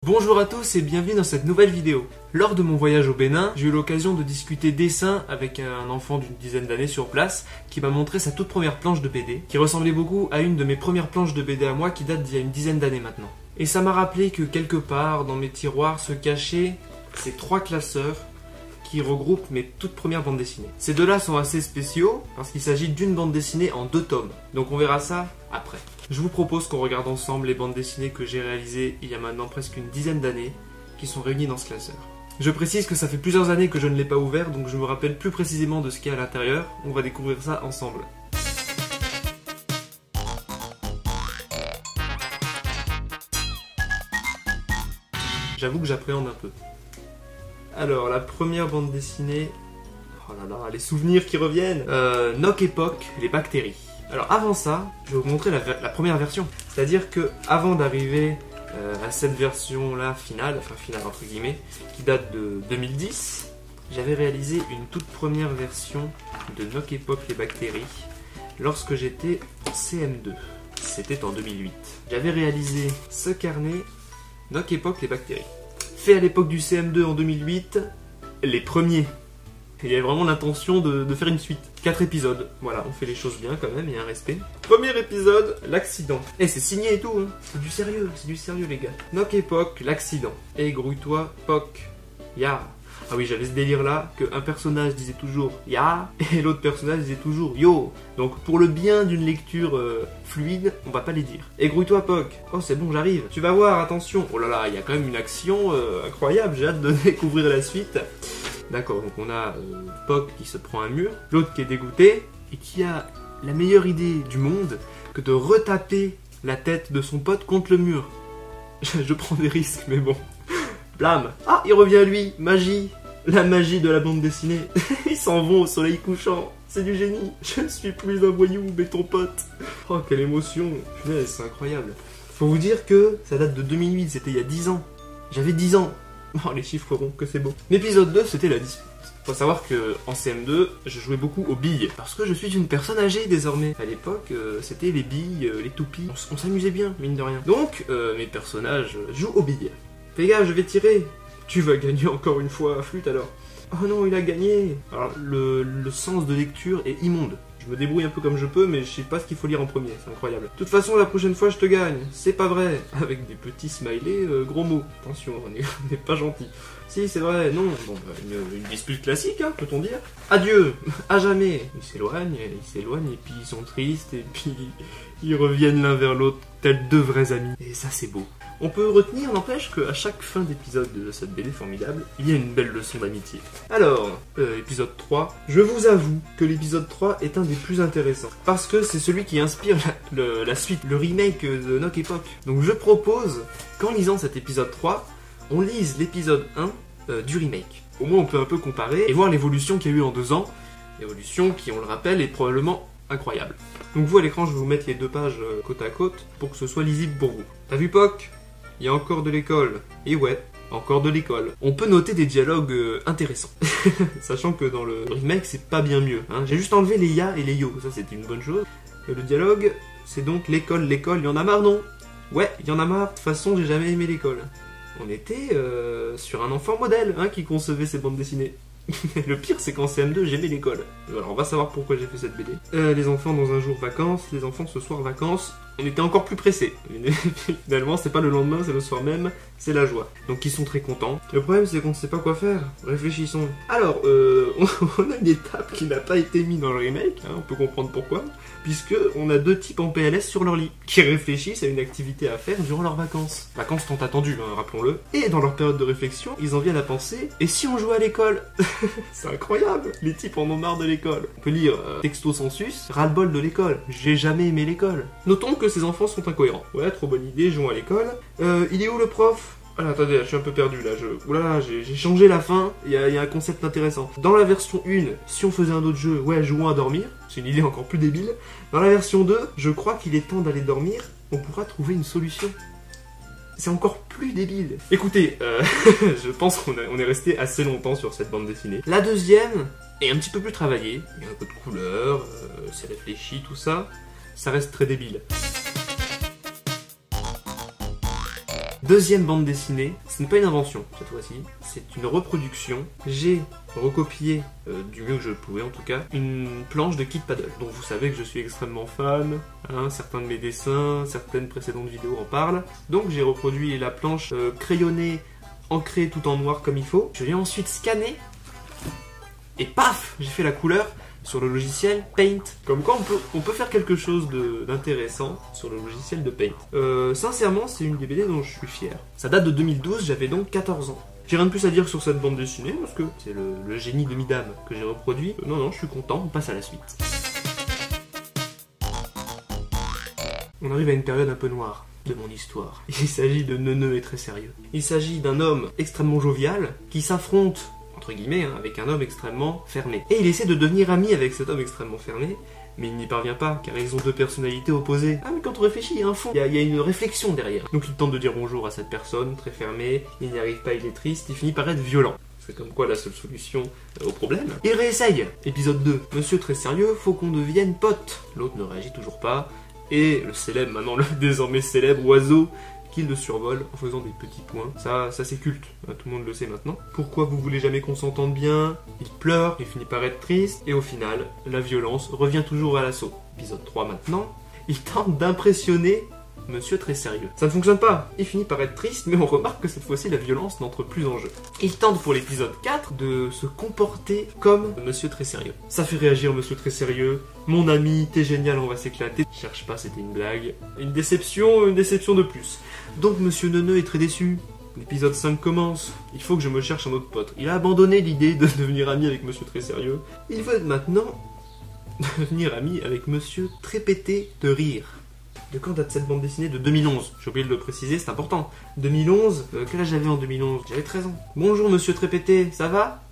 Bonjour à tous et bienvenue dans cette nouvelle vidéo. Lors de mon voyage au Bénin, j'ai eu l'occasion de discuter dessin avec un enfant d'une dizaine d'années sur place qui m'a montré sa toute première planche de BD, qui ressemblait beaucoup à une de mes premières planches de BD à moi qui date d'il y a une dizaine d'années maintenant. Et ça m'a rappelé que quelque part dans mes tiroirs se cachaient ces trois classeurs qui regroupent mes toutes premières bandes dessinées. Ces deux-là sont assez spéciaux parce qu'il s'agit d'une bande dessinée en 2 tomes. Donc on verra ça après. Je vous propose qu'on regarde ensemble les bandes dessinées que j'ai réalisées il y a maintenant presque une dizaine d'années qui sont réunies dans ce classeur. Je précise que ça fait plusieurs années que je ne l'ai pas ouvert, donc je me rappelle plus précisément de ce qu'il y a à l'intérieur. On va découvrir ça ensemble. J'avoue que j'appréhende un peu. Alors, la première bande dessinée... Oh là là, les souvenirs qui reviennent. Nock Époque, les bactéries. Alors avant ça, je vais vous montrer la première version. C'est-à-dire que avant d'arriver à cette version-là finale, enfin finale entre guillemets, qui date de 2010, j'avais réalisé une toute première version de Nock Époque, les bactéries, lorsque j'étais en CM2. C'était en 2008. J'avais réalisé ce carnet Nock Époque, les bactéries. Fait à l'époque du CM2 en 2008, les premiers. Il y avait vraiment l'intention de faire une suite. 4 épisodes. Voilà, on fait les choses bien quand même, il y a un respect. Premier épisode, l'accident. Et c'est signé et tout, hein. C'est du sérieux les gars. Nock Époque, l'accident. Et grouille-toi, Poc. Ya. Ah oui, j'avais ce délire là, qu'un personnage disait toujours ya, et l'autre personnage disait toujours yo. Donc pour le bien d'une lecture fluide, on va pas les dire. Et grouille-toi, Poc. Oh c'est bon, j'arrive. Tu vas voir, attention. Oh là là, il y a quand même une action incroyable, j'ai hâte de découvrir la suite. D'accord, donc on a Poc qui se prend un mur, l'autre qui est dégoûté, et qui a la meilleure idée du monde que de retaper la tête de son pote contre le mur. Je prends des risques, mais bon. Blam. Ah, il revient à lui, magie. La magie de la bande dessinée. Ils s'en vont au soleil couchant. C'est du génie. Je ne suis plus un voyou, mais ton pote. Oh, quelle émotion. Punaise, c'est incroyable. Faut vous dire que ça date de 2008, c'était il y a 10 ans. J'avais 10 ans. Oh, les chiffres ronds, que c'est beau. L'épisode 2, c'était la dispute. Faut savoir que en CM2, je jouais beaucoup aux billes. Parce que je suis une personne âgée désormais. À l'époque, c'était les billes, les toupies. On s'amusait bien, mine de rien. Donc, mes personnages jouent aux billes. Fais gaffe, je vais tirer. Tu vas gagner encore une fois, flûte alors. Oh non, il a gagné. Alors, le sens de lecture est immonde. Je me débrouille un peu comme je peux, mais je sais pas ce qu'il faut lire en premier, c'est incroyable. De toute façon, la prochaine fois, je te gagne. C'est pas vrai. Avec des petits smileys, gros mots. Attention, on n'est pas gentil. Si, c'est vrai, non. Bon, bah, une dispute classique, hein, peut-on dire. Adieu, à jamais. Ils s'éloignent, et puis ils sont tristes, et puis ils reviennent l'un vers l'autre, tels deux vrais amis. Et ça, c'est beau. On peut retenir, n'empêche, qu'à chaque fin d'épisode de cette BD formidable, il y a une belle leçon d'amitié. Alors, épisode 3, je vous avoue que l'épisode 3 est un des plus intéressants. Parce que c'est celui qui inspire la suite, le remake de Nock Époque. Donc je propose qu'en lisant cet épisode 3, on lise l'épisode 1 du remake. Au moins on peut un peu comparer et voir l'évolution qu'il y a eu en 2 ans. L'évolution qui, on le rappelle, est probablement incroyable. Donc vous à l'écran, je vais vous mettre les 2 pages côte à côte pour que ce soit lisible pour vous. T'as vu Poc ? Il y a encore de l'école. Et ouais, encore de l'école. On peut noter des dialogues intéressants. Sachant que dans le remake, c'est pas bien mieux. Hein. J'ai juste enlevé les ya et les yo. Ça, c'était une bonne chose. Et le dialogue, c'est donc l'école. Il y en a marre, non ? Ouais, il y en a marre. De toute façon, j'ai jamais aimé l'école. On était sur un enfant modèle qui concevait ces bandes dessinées. Le pire, c'est qu'en CM2, j'aimais l'école. Alors, on va savoir pourquoi j'ai fait cette BD. Les enfants dans un jour vacances, les enfants ce soir vacances. On était encore plus pressés. Finalement, c'est pas le lendemain, c'est le soir même, c'est la joie. Donc ils sont très contents. Le problème, c'est qu'on ne sait pas quoi faire. Réfléchissons. Alors, on a une étape qui n'a pas été mise dans le remake, on peut comprendre pourquoi, puisque on a 2 types en PLS sur leur lit, qui réfléchissent à une activité à faire durant leurs vacances. Vacances tant attendues, rappelons-le. Et dans leur période de réflexion, ils en viennent à penser, et si on jouait à l'école? C'est incroyable. Les types en ont marre de l'école. On peut lire texto sensus, ras-le-bol de l'école. J'ai jamais aimé l'école. Notons que ces enfants sont incohérents. Ouais, trop bonne idée, jouons à l'école. Il est où le prof? Ah, attendez, je suis un peu perdu là. Oulala, j'ai changé la fin. Il y a un concept intéressant. Dans la version 1, si on faisait un autre jeu, ouais, jouons à dormir. C'est une idée encore plus débile. Dans la version 2, je crois qu'il est temps d'aller dormir. On pourra trouver une solution. C'est encore plus débile. Écoutez, je pense qu'on est resté assez longtemps sur cette bande dessinée. La deuxième est un petit peu plus travaillée. Il y a un peu de couleur, c'est réfléchi, tout ça. Ça reste très débile. Deuxième bande dessinée, ce n'est pas une invention cette fois-ci, c'est une reproduction. J'ai recopié, du mieux que je pouvais en tout cas, une planche de Kid Paddle, dont vous savez que je suis extrêmement fan, hein, certains de mes dessins, certaines précédentes vidéos en parlent. Donc j'ai reproduit la planche crayonnée, ancrée tout en noir comme il faut. Je l'ai ensuite scanné, et paf, j'ai fait la couleur sur le logiciel Paint. Comme quoi on peut faire quelque chose d'intéressant sur le logiciel de Paint. Sincèrement, c'est une des BD dont je suis fier. Ça date de 2012, j'avais donc 14 ans. J'ai rien de plus à dire sur cette bande dessinée, parce que c'est le génie de Midam que j'ai reproduit. Non, je suis content, on passe à la suite. On arrive à une période un peu noire de mon histoire. Il s'agit de Neuneu et très sérieux. Il s'agit d'un homme extrêmement jovial qui s'affronte entre guillemets, hein, avec un homme extrêmement fermé. Et il essaie de devenir ami avec cet homme extrêmement fermé, mais il n'y parvient pas, car ils ont deux personnalités opposées. Ah, mais quand on réfléchit, il y a un fond, il y a une réflexion derrière. Donc il tente de dire bonjour à cette personne, très fermée, il n'y arrive pas, il est triste, il finit par être violent. C'est comme quoi la seule solution au problème. Il réessaye. Épisode 2. Monsieur très sérieux, faut qu'on devienne pote. L'autre ne réagit toujours pas, et le célèbre, maintenant le désormais célèbre oiseau, qu'il le survole en faisant des petits points. Ça c'est culte, hein, tout le monde le sait maintenant. Pourquoi vous voulez jamais qu'on s'entende bien? Il pleure, il finit par être triste, et au final, la violence revient toujours à l'assaut. Épisode 3 maintenant, il tente d'impressionner Monsieur très sérieux. Ça ne fonctionne pas, il finit par être triste, mais on remarque que cette fois-ci la violence n'entre plus en jeu. Il tente pour l'épisode 4 de se comporter comme Monsieur très sérieux. Ça fait réagir Monsieur très sérieux. Mon ami, t'es génial, on va s'éclater. Cherche pas, c'était une blague. Une déception de plus. Donc Monsieur Neuneu est très déçu. L'épisode 5 commence. Il faut que je me cherche un autre pote. Il a abandonné l'idée de devenir ami avec Monsieur très sérieux. Il veut maintenant devenir ami avec Monsieur très pété de rire. De quand date cette bande dessinée? De 2011. J'ai oublié de le préciser, c'est important. 2011, quel âge j'avais en 2011? J'avais 13 ans. Bonjour Monsieur très pété, ça va?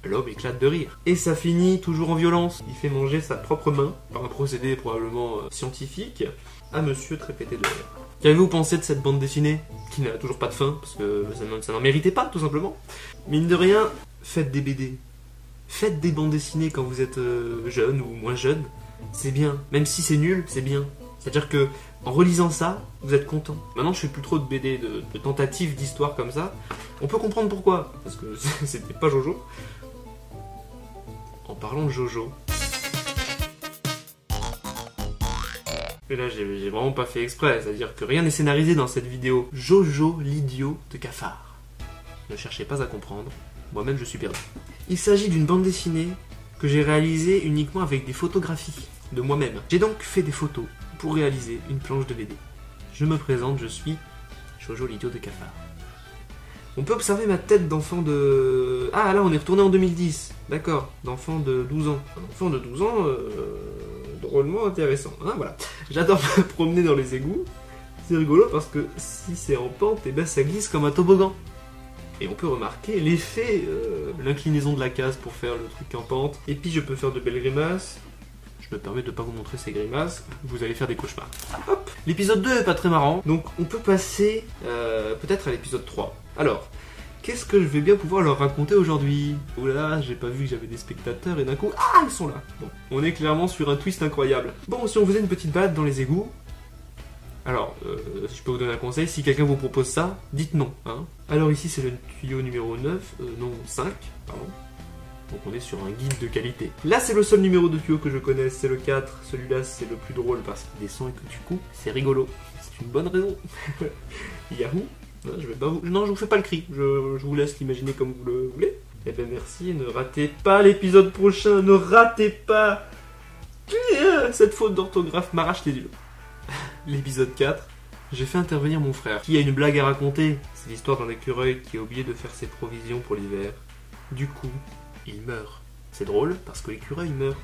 L'homme éclate de rire. Et ça finit toujours en violence. Il fait manger sa propre main, par un procédé probablement scientifique, à Monsieur très pété de rire. Qu'avez-vous pensé de cette bande dessinée? Qui n'a toujours pas de fin, parce que ça n'en méritait pas, tout simplement. Mine de rien, faites des BD. Faites des bandes dessinées quand vous êtes jeune ou moins jeune. C'est bien. Même si c'est nul, c'est bien. C'est-à-dire que, en relisant ça, vous êtes content. Maintenant, je fais plus trop de BD, de tentatives d'histoire comme ça. On peut comprendre pourquoi, parce que c'était pas Jojo. En parlant de Jojo... Et là, j'ai vraiment pas fait exprès, c'est-à-dire que rien n'est scénarisé dans cette vidéo. Jojo, l'idiot de Cafard. Ne cherchez pas à comprendre, moi-même je suis perdu. Il s'agit d'une bande dessinée que j'ai réalisée uniquement avec des photographies de moi-même. J'ai donc fait des photos pour réaliser une planche de BD. Je me présente, je suis Jojo, l'idiot de Cafard. On peut observer ma tête d'enfant de... Ah, là, on est retourné en 2010. D'accord, d'enfant de 12 ans. Un enfant de 12 ans, drôlement intéressant. Hein, voilà. J'adore me promener dans les égouts. C'est rigolo parce que si c'est en pente, eh ben, ça glisse comme un toboggan. Et on peut remarquer l'effet, l'inclinaison de la case pour faire le truc en pente. Et puis je peux faire de belles grimaces. Je me permets de ne pas vous montrer ces grimaces, vous allez faire des cauchemars. Hop. L'épisode 2 est pas très marrant, donc on peut passer peut-être à l'épisode 3. Alors, qu'est-ce que je vais bien pouvoir leur raconter aujourd'hui? Oula, j'ai pas vu que j'avais des spectateurs et d'un coup, ah, ils sont là. Bon, on est clairement sur un twist incroyable. Bon, si on faisait une petite balade dans les égouts, alors, si je peux vous donner un conseil, si quelqu'un vous propose ça, dites non. Hein. Alors ici, c'est le tuyau numéro 9, non 5, pardon. Donc on est sur un guide de qualité. Là, c'est le seul numéro de tuyau que je connaisse, c'est le 4. Celui-là, c'est le plus drôle parce qu'il descend et que du coup, c'est rigolo. C'est une bonne raison. Yahoo! Non, je vous fais pas le cri. Je vous laisse l'imaginer comme vous le voulez. Eh ben merci, ne ratez pas l'épisode prochain. Ne ratez pas. Cette faute d'orthographe m'arrache les yeux. L'épisode 4, j'ai fait intervenir mon frère, qui a une blague à raconter. C'est l'histoire d'un écureuil qui a oublié de faire ses provisions pour l'hiver. Du coup, il meurt. C'est drôle, parce que l'écureuil meurt.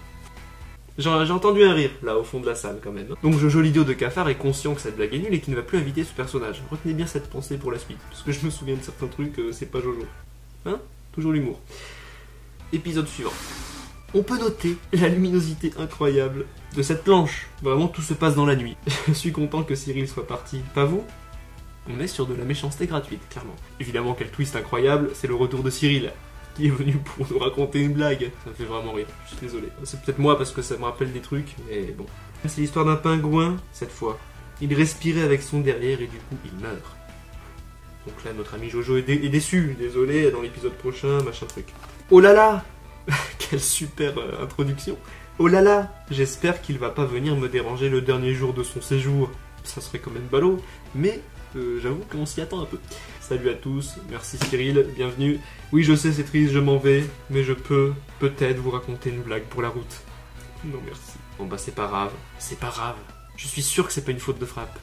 J'ai entendu un rire, là, au fond de la salle, quand même. Donc Jojo, l'idiot de Cafard, est conscient que cette blague est nulle et qu'il ne va plus inviter ce personnage. Retenez bien cette pensée pour la suite, parce que je me souviens de certains trucs, c'est pas Jojo. Hein? Toujours l'humour. Épisode suivant. On peut noter la luminosité incroyable de cette planche. Vraiment, tout se passe dans la nuit. Je suis content que Cyril soit parti. Pas vous? On est sur de la méchanceté gratuite, clairement. Évidemment, quel twist incroyable, c'est le retour de Cyril, qui est venu pour nous raconter une blague. Ça me fait vraiment rire, je suis désolé. C'est peut-être moi parce que ça me rappelle des trucs, mais bon. C'est l'histoire d'un pingouin, cette fois. Il respirait avec son derrière et du coup, il meurt. Donc là, notre ami Jojo est déçu. Désolé, dans l'épisode prochain, machin truc. Oh là là. Quelle super introduction. Oh là là. J'espère qu'il va pas venir me déranger le dernier jour de son séjour. Ça serait quand même ballot. Mais j'avoue qu'on s'y attend un peu. Salut à tous, merci Cyril, bienvenue. Oui, je sais, c'est triste, je m'en vais, mais je peux peut-être vous raconter une blague pour la route. Non, merci. Bon bah c'est pas grave, c'est pas grave. Je suis sûr que c'est pas une faute de frappe.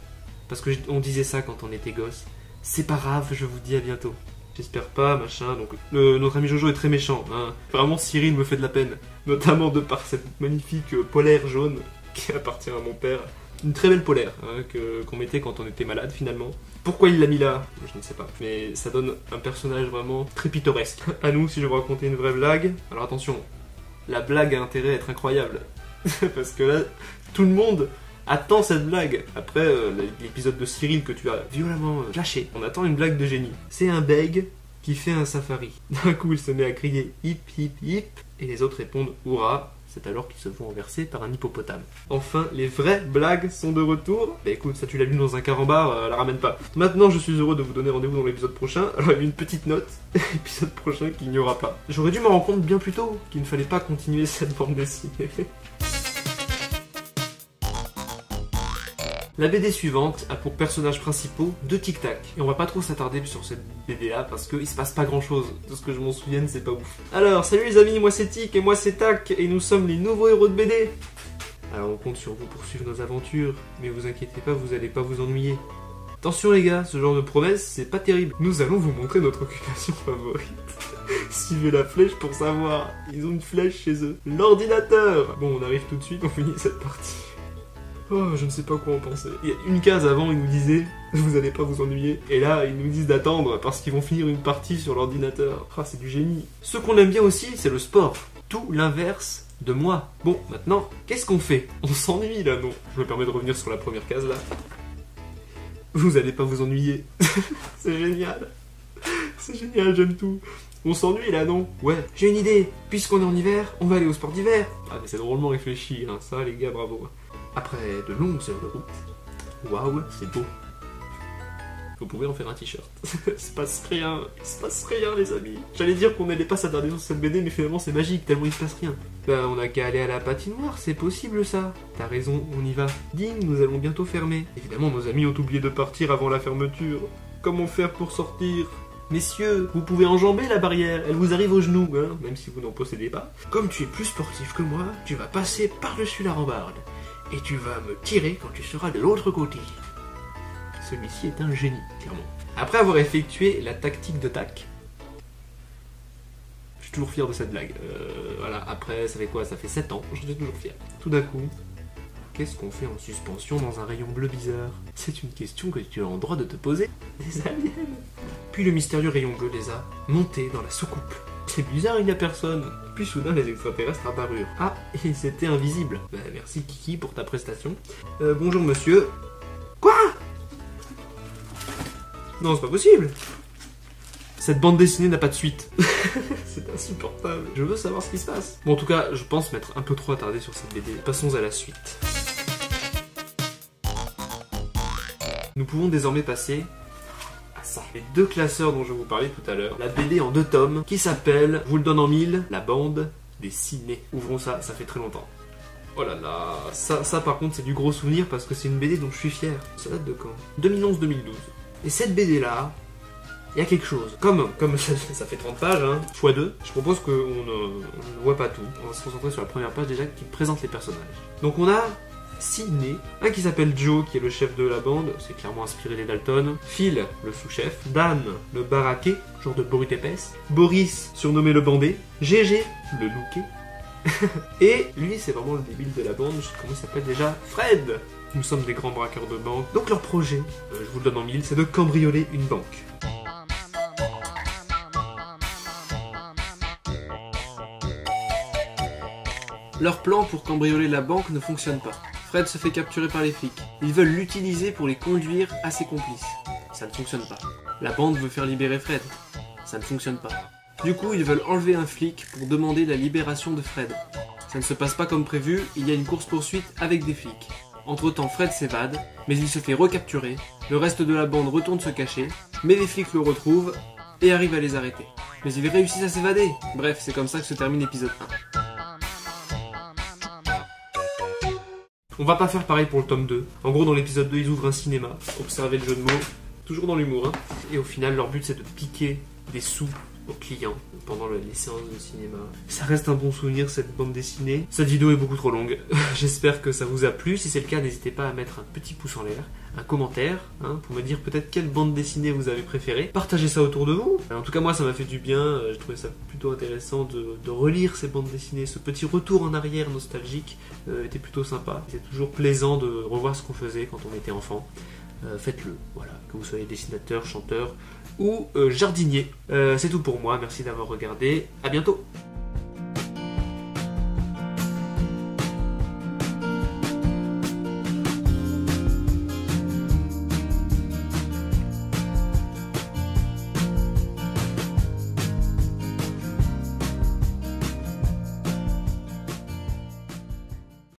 Parce que on disait ça quand on était gosse. C'est pas grave, je vous dis à bientôt. J'espère pas, machin. Donc notre ami Jojo est très méchant. Hein. Vraiment, Cyril me fait de la peine. Notamment de par cette magnifique polaire jaune qui appartient à mon père. Une très belle polaire hein, qu'on mettait quand on était malade finalement. Pourquoi il l'a mis là? Je ne sais pas. Mais ça donne un personnage vraiment très pittoresque. À nous, si je vous racontais une vraie blague. Alors attention, la blague a intérêt à être incroyable. Parce que là, tout le monde attend cette blague. Après l'épisode de Cyril que tu as violemment lâché, on attend une blague de génie. C'est un bègue qui fait un safari. D'un coup, il se met à crier hip hip hip et les autres répondent hurrah. C'est alors qu'ils se font renverser par un hippopotame. Enfin, les vraies blagues sont de retour. Bah écoute, ça tu l'as lu dans un carambar, la ramène pas. Maintenant, je suis heureux de vous donner rendez-vous dans l'épisode prochain. Alors, il y a une petite note, épisode prochain qu'il n'y aura pas. J'aurais dû me rendre compte bien plus tôt qu'il ne fallait pas continuer cette bande dessinée. La BD suivante a pour personnages principaux deux Tic Tac. Et on va pas trop s'attarder sur cette BD là parce qu'il se passe pas grand chose. De ce que je m'en souvienne, c'est pas ouf. Alors, salut les amis, moi c'est Tic et moi c'est Tac et nous sommes les nouveaux héros de BD. Alors on compte sur vous pour suivre nos aventures, mais vous inquiétez pas, vous allez pas vous ennuyer. Attention les gars, ce genre de promesse, c'est pas terrible. Nous allons vous montrer notre occupation favorite. Suivez la flèche pour savoir. Ils ont une flèche chez eux. L'ordinateur. Bon, on arrive tout de suite, on finit cette partie. Oh, je ne sais pas quoi en penser. Il y a une case avant, ils nous disaient « Vous allez pas vous ennuyer ». Et là, ils nous disent d'attendre parce qu'ils vont finir une partie sur l'ordinateur. Ah, c'est du génie. Ce qu'on aime bien aussi, c'est le sport. Tout l'inverse de moi. Bon, maintenant, qu'est-ce qu'on fait? On s'ennuie là, non? Je me permets de revenir sur la première case là. Vous allez pas vous ennuyer. C'est génial. C'est génial, j'aime tout. On s'ennuie là, non? Ouais, j'ai une idée. Puisqu'on est en hiver, on va aller au sport d'hiver. Ah, mais c'est drôlement réfléchi, hein. Ça, les gars, bravo. Après de longues heures de route. Waouh, c'est beau. Vous pouvez en faire un t-shirt. Il se passe rien les amis. J'allais dire qu'on n'allait pas s'attarder sur cette BD, mais finalement c'est magique, tellement il se passe rien. Ben on a qu'à aller à la patinoire, c'est possible ça. T'as raison, on y va. Ding, nous allons bientôt fermer. Évidemment, nos amis ont oublié de partir avant la fermeture. Comment faire pour sortir? Messieurs, vous pouvez enjamber la barrière, elle vous arrive aux genoux, hein, même si vous n'en possédez pas. Comme tu es plus sportif que moi, tu vas passer par-dessus la rambarde. Et tu vas me tirer quand tu seras de l'autre côté. Celui-ci est un génie, clairement. Après avoir effectué la tactique de Tac, je suis toujours fier de cette blague. Voilà, après, ça fait quoi? Ça fait 7 ans, je suis toujours fier. Tout d'un coup, qu'est-ce qu'on fait en suspension dans un rayon bleu bizarre? C'est une question que tu as en droit de te poser. Des aliens. Puis le mystérieux rayon bleu les a montés dans la soucoupe. C'est bizarre, il n'y a personne. Puis soudain, les extraterrestres apparurent. Ah, ils étaient invisibles. Bah, merci Kiki pour ta prestation. Bonjour monsieur. Quoi? Non, c'est pas possible. Cette bande dessinée n'a pas de suite. C'est insupportable. Je veux savoir ce qui se passe. Bon, en tout cas, je pense m'être un peu trop attardé sur cette BD. Passons à la suite. Nous pouvons désormais passer... les deux classeurs dont je vous parlais tout à l'heure, la BD en 2 tomes qui s'appelle, je vous le donne en 1000, la bande dessinée. Ouvrons ça, ça fait très longtemps. Oh là là, ça par contre c'est du gros souvenir parce que c'est une BD dont je suis fier. Ça date de quand? 2011-2012. Et cette BD là, il y a quelque chose. Comme ça fait 30 pages, hein, x2, je propose qu'on ne voit pas tout. On va se concentrer sur la première page déjà qui présente les personnages. Donc on a Sidney, un qui s'appelle Joe, qui est le chef de la bande, c'est clairement inspiré des Dalton. Phil, le sous-chef. Dan, le baraqué, genre de brute épaisse. Boris, surnommé le bandé. Gégé, le looké. Et lui, c'est vraiment le débile de la bande, comment il s'appelle déjà? Fred. Nous sommes des grands braqueurs de banque. Donc leur projet, je vous le donne en 1000, c'est de cambrioler une banque. Leur plan pour cambrioler la banque ne fonctionne pas. Fred se fait capturer par les flics. Ils veulent l'utiliser pour les conduire à ses complices. Ça ne fonctionne pas. La bande veut faire libérer Fred. Ça ne fonctionne pas. Du coup, ils veulent enlever un flic pour demander la libération de Fred. Ça ne se passe pas comme prévu, il y a une course-poursuite avec des flics. Entre-temps, Fred s'évade, mais il se fait recapturer. Le reste de la bande retourne se cacher, Mais les flics le retrouvent et arrivent à les arrêter. Mais ils réussissent à s'évader. Bref, c'est comme ça que se termine l'épisode 1. On va pas faire pareil pour le tome 2. En gros, dans l'épisode 2, ils ouvrent un cinéma. Observez le jeu de mots. Toujours dans l'humour. Hein. Et au final, leur but, c'est de piquer des sous aux clients pendant les séances de cinéma. Ça reste un bon souvenir, cette bande dessinée. Cette vidéo est beaucoup trop longue. J'espère que ça vous a plu. Si c'est le cas, n'hésitez pas à mettre un petit pouce en l'air, un commentaire, pour me dire peut-être quelle bande dessinée vous avez préférée. Partagez ça autour de vous. En tout cas, moi, ça m'a fait du bien. J'ai trouvé ça plutôt intéressant de relire ces bandes dessinées. Ce petit retour en arrière nostalgique était plutôt sympa. C'est toujours plaisant de revoir ce qu'on faisait quand on était enfant. Faites-le, voilà, que vous soyez dessinateur, chanteur ou jardinier. C'est tout pour moi, merci d'avoir regardé, à bientôt.